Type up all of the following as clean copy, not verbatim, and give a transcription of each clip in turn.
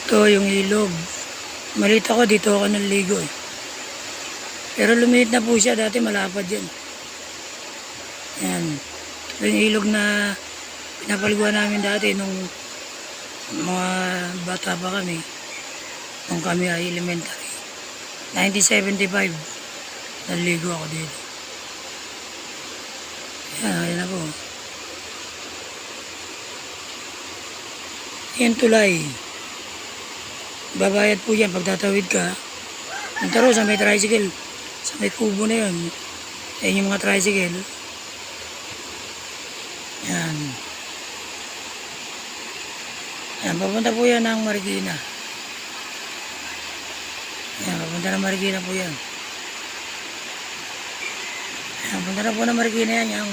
Ito yung ilog. Maliit ako, dito ako naligo eh. Pero lumiit na po siya, dati malapad yan. Yan. Ito yung ilog na pinapaliguan namin dati nung mga bata pa kami. Nung kami ay elementary. 1975. Naligo ako dito. Yan, ayan na po. Yan tulay. Babayad po yan pag tatawid ka. Nagtaro sa may tricycle. Sa may kubo na yun. Ayan yung mga tricycle. Yan. Yan, papunta po yan ng Marikina. Yan, papunta ng Marikina po yan. Yan, papunta na po ng Marikina yan. Yung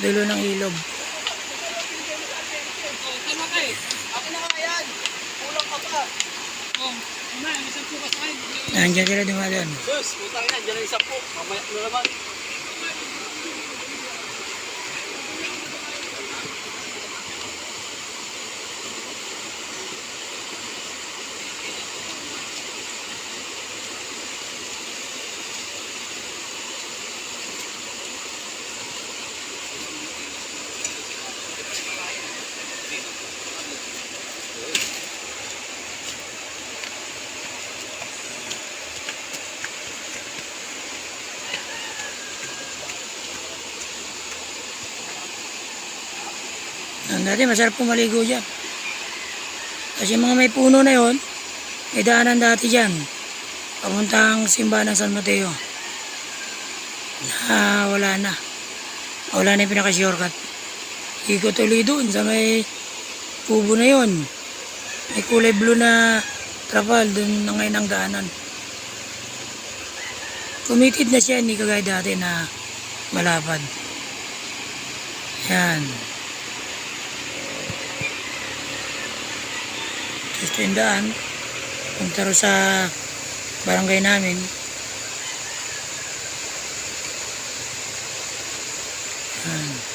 dulo ng ilog. Nandiyan sila dumadaan. Sus, utang na, dyan ang isa po. Mamaya na naman. Dati masarap po maligo dyan. Kasi mga may puno na yon, may daanan dati dyan. Papuntang simbahan ng San Mateo. Wala na. Wala na yung pinaka-shortcut. Ikot ulit doon sa may kubo na yon. May kulay blue na trapal doon na ngayon ang daanan. Committed na siya, hindi kagaya dati na malapad. Yan. Gusto yung daan. Punta rin sa barangay namin. Yan.